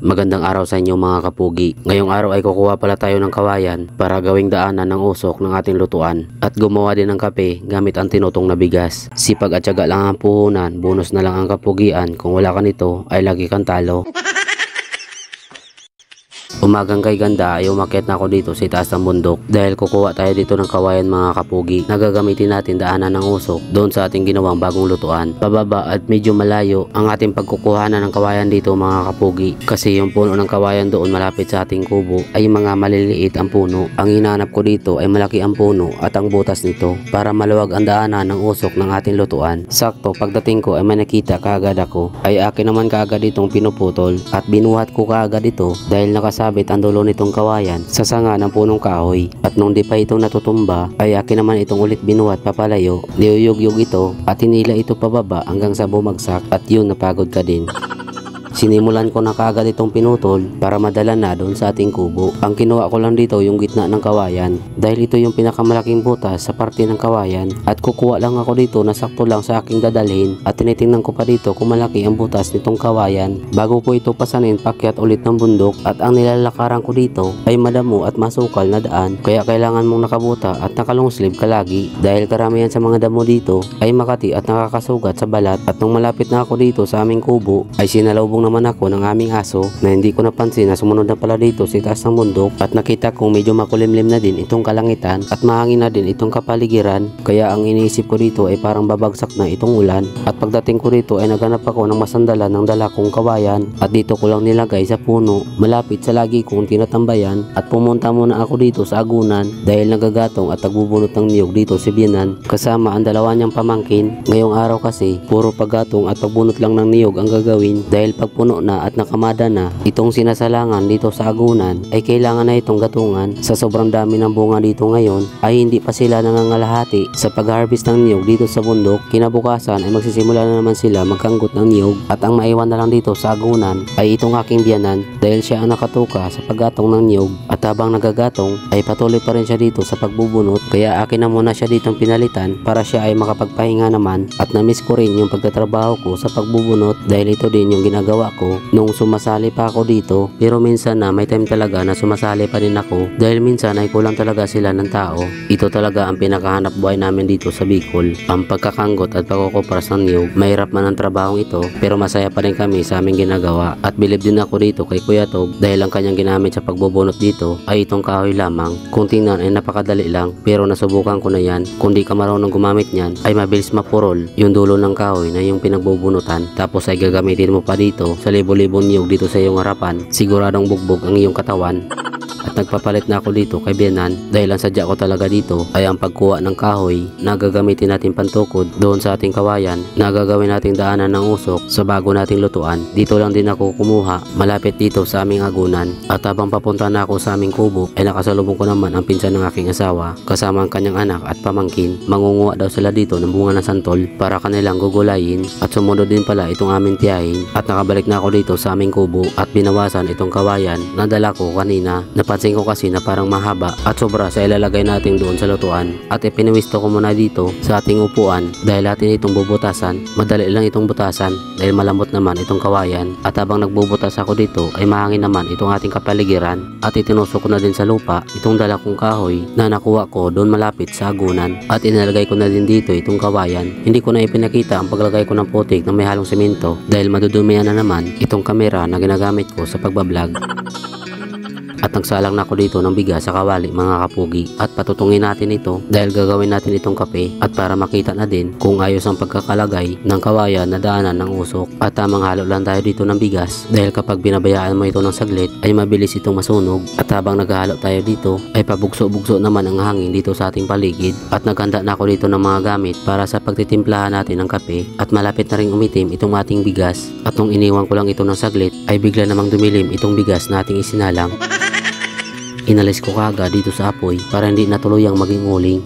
Magandang araw sa inyo mga kapugi. Ngayong araw ay kukuha pala tayo ng kawayan para gawing daanan ng usok ng ating lutuan at gumawa din ng kape gamit ang tinutong na bigas. Sipag at tiyaga lang ang puhunan, bonus na lang ang kapugian. Kung wala ka nito ay lagi kang talo. Umagang kay ganda ay umakyat na ako dito sa itaas ng bundok dahil kukuha tayo dito ng kawayan mga kapugi na gagamitin natin daanan ng usok doon sa ating ginawang bagong lutuan. Pababa at medyo malayo ang ating pagkukuhanan ng kawayan dito mga kapugi kasi yung puno ng kawayan doon malapit sa ating kubo ay mga maliliit ang puno. Ang hinahanap ko dito ay malaki ang puno at ang butas nito para maluwag ang daanan ng usok ng ating lutuan. Sakto pagdating ko ay may nakita kaagad ako, ay akin naman kaagad itong pinuputol at binuhat ko kaagad ito dahil nakasabit ang dulo nitong kawayan sa sanga ng punong kahoy. At nung di pa ito natutumba ay akin naman itong ulit binuhat papalayo, niyuyug-yug ito at hinila ito pababa hanggang sa bumagsak at yun napagod ka din. Sinimulan ko na kaagad itong pinutol para madala na doon sa ating kubo. Ang kinuha ko lang dito yung gitna ng kawayan dahil ito yung pinakamalaking butas sa parte ng kawayan at kukuha lang ako dito na sakto lang sa aking dadalhin at tinitingnan ko pa dito kung malaki ang butas nitong kawayan bago ko ito pasanin pakyat ulit ng bundok. At ang nilalakaran ko dito ay madamo at masukal na daan kaya kailangan mong nakabuta at nakalong sleeve ka lagi dahil karamihan sa mga damo dito ay makati at nakakasugat sa balat. At nung malapit na ako dito sa aming kubo ay sinalubong naman ako ng aming aso na hindi ko napansin na sumunod na pala dito sa itaas ng bundok at nakita kong medyo makulimlim na din itong kalangitan at mahangin na din itong kapaligiran kaya ang iniisip ko dito ay parang babagsak na itong ulan. At pagdating ko dito ay naghanap ako ng masandalan ng dala kong kawayan at dito ko lang nilagay sa puno malapit sa lagi kong tinatambayan at pumunta muna ako dito sa agunan dahil nagagatong at nagbubunot ng niyog dito si Bianan kasama ang dalawa niyang pamangkin. Ngayong araw kasi puro paggatong at pagbunot lang ng niyog ang gagawin dahil pag puno na at nakamada na itong sinasalangan dito sa agunan ay kailangan na itong gatungan. Sa sobrang dami ng bunga dito ngayon ay hindi pa sila nangangalahati sa pag-harvest ng niyog dito sa bundok. Kinabukasan ay magsisimula na naman sila magkanggot ng niyog at ang maiwan na lang dito sa agunan ay itong aking biyanan dahil siya ang nakatuka sa paggatong ng niyog at habang nagagatong ay patuloy pa rin siya dito sa pagbubunot kaya akin na muna siya ditong pinalitan para siya ay makapagpahinga naman. At namiss ko rin yung pagtatrabaho ko sa pagbubunot dahil ito din yung ginagawa ko nung sumasali pa ako dito, pero minsan na may time talaga na sumasali pa din ako dahil minsan ay kulang talaga sila ng tao. Ito talaga ang pinakahanap buhay namin dito sa Bicol, ang pagkakanggot at pagkukupras ng niyog. Mahirap man ang trabahong ito pero masaya pa rin kami sa aming ginagawa at bilib din ako dito kay Kuya Tog dahil ang kanyang ginamit sa pagbubunot dito ay itong kahoy lamang. Kung tingnan ay napakadali lang pero nasubukan ko na yan. Kung di ka marunong gumamit niyan ay mabilis mapurol yung dulo ng kahoy na yung pinagbubunutan tapos ay gagamitin mo pa dito sa libo-libong niyog dito sa iyong harapan, siguradong bugbog ang iyong katawan. At nagpapalit na ako dito kay Bianan dahil ang sadya ko talaga dito ay ang pagkuha ng kahoy na gagamitin natin pantukod doon sa ating kawayan na gagawin nating daanan ng usok sa bago nating lutuan. Dito lang din ako kumuha malapit dito sa aming agunan at habang papunta na ako sa aming kubo ay nakasalubong ko naman ang pinsan ng aking asawa kasama ang kanyang anak at pamangkin. Mangunguha daw sila dito ng bunga ng santol para kanilang gugulayin at sumunod din pala itong aming tiyahin. At nakabalik na ako dito sa aming kubo at binawasan itong kawayan na dala ko kanina. Napansin ko kasi na parang mahaba at sobra sa ilalagay natin doon sa lutuan at ipiniwisto ko muna dito sa ating upuan dahil natin itong bubutasan. Madali lang itong butasan dahil malambot naman itong kawayan at habang nagbubutas ako dito ay mahangin naman itong ating kapaligiran at itinusok ko na din sa lupa itong dala kong kahoy na nakuha ko doon malapit sa agunan at inalagay ko na din dito itong kawayan. Hindi ko na ipinakita ang paglagay ko ng putik na may halong semento dahil madudumihan na naman itong kamera na ginagamit ko sa pagbablog. At nagsalang na ako dito ng bigas sa kawali mga kapugi at patutungin natin ito dahil gagawin natin itong kape at para makita na din kung ayos ang pagkakalagay ng kawayan na daanan ng usok. At tamang halo lang tayo dito ng bigas dahil kapag binabayaan mo ito ng saglit ay mabilis itong masunog. At habang naghahalo tayo dito ay pabugso-bugso naman ang hangin dito sa ating paligid at naghanda na ako dito ng mga gamit para sa pagtitimplahan natin ng kape at malapit na rin umitim itong ating bigas. At nung iniwan ko lang ito ng saglit ay bigla namang dumilim itong bigas na ating isinalang. Inalis ko kaagad dito sa apoy para hindi natuluyang maging uling.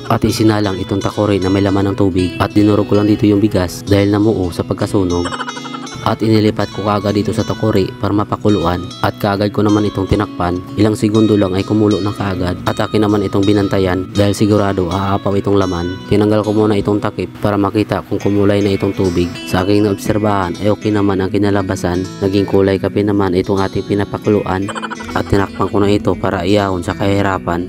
At isinalang itong takore na may laman ng tubig at dinurog ko lang dito yung bigas dahil namuo sa pagkasunog. at inilipat ko kaagad dito sa takuri para mapakuluan at kaagad ko naman itong tinakpan. Ilang segundo lang ay kumulo na kaagad at akin naman itong binantayan dahil sigurado aapaw itong laman. Tinanggal ko muna itong takip para makita kung kumulay na itong tubig. Sa aking naobserbahan ay okay naman ang kinalabasan. Naging kulay kape naman itong ating pinapakuluan at tinakpan ko na ito para iahon sa kahirapan.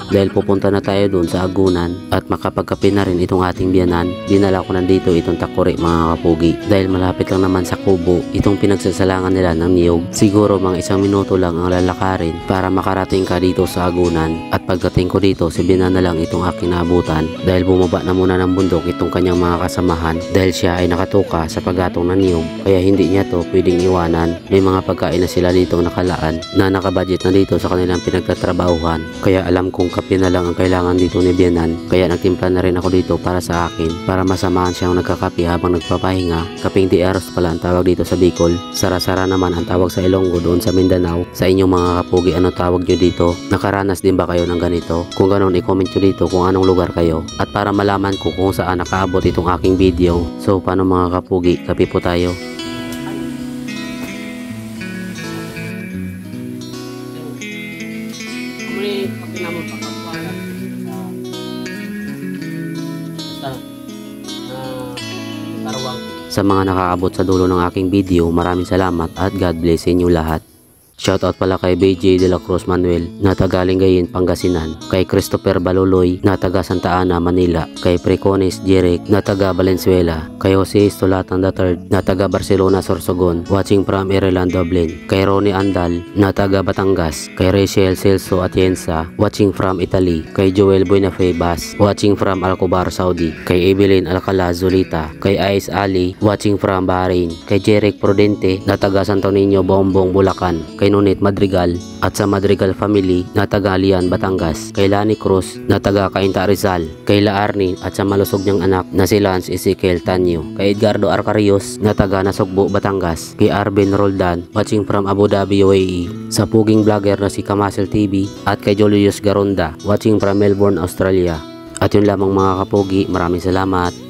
Dahil pupunta na tayo doon sa agunan at makapagkape na rin itong ating biyanan, dinala ko nandito itong takuri mga kapugi. Dahil malapit lang naman sa kubo itong pinagsasalangan nila ng niyog. Siguro mga 1 minuto lang ang lalakarin para makarating ka dito sa agunan. At pagdating ko dito, si biyanan na lang itong aking naabutan dahil bumaba na muna ng bundok itong kanyang mga kasamahan dahil siya ay nakatuka sa paggatong ng niyog. Kaya hindi niya to pwedeng iwanan. May mga pagkain na sila dito nakalaan na nakabudget na dito sa kanilang pinagtatrabahuhan. Kaya alam kong kape na lang ang kailangan dito ni biyanan, kaya nagtimpla na rin ako dito para sa akin para masamahan siyang nagkakape habang nagpapahinga. Kaping di aros pala ang tawag dito sa Bicol. Sara-sara naman ang tawag sa Ilonggo doon sa Mindanao. Sa inyong mga kapugi, ano tawag nyo dito? Nakaranas din ba kayo ng ganito? Kung ganon, i-comment nyo dito kung anong lugar kayo at para malaman ko kung saan nakaabot itong aking video. So paano mga kapugi, kape po tayo. Sa mga nakaabot sa dulo ng aking video, maraming salamat at God bless sa inyo lahat. Shoutout pala kay BJ de la Cruz Manuel na taga Lingayen, Pangasinan, kay Christopher Baluloy na taga Santa Ana, Manila, kay Precones Jeric na taga Valenzuela, kay Jose Estolatan III na taga Barcelona, Sorsogon, watching from Ireland, Dublin, kay Ronnie Andal na taga Batangas, kay Rachel Celso Atienza, watching from Italy, kay Joel Buenafe Bas, watching from Alcobar, Saudi, kay Evelyn Alcala Zulita, kay Ais Ali, watching from Bahrain, kay Jeric Prudente na taga Santo Niño, Bombong, Bulacan, kay Nunit Madrigal at sa Madrigal family na taga Lian, Batangas, kay Lani Cruz na taga Cainta Rizal, kay La Arni at sa malusog niyang anak na si Lance Ezekiel Tanyo, kay Edgardo Arcarios na taga Nasugbo, Batangas, kay Arben Roldan watching from Abu Dhabi, UAE, sa puging vlogger na si Kamasel TV at kay Julius Garonda watching from Melbourne, Australia. At yun lamang mga kapugi, maraming salamat.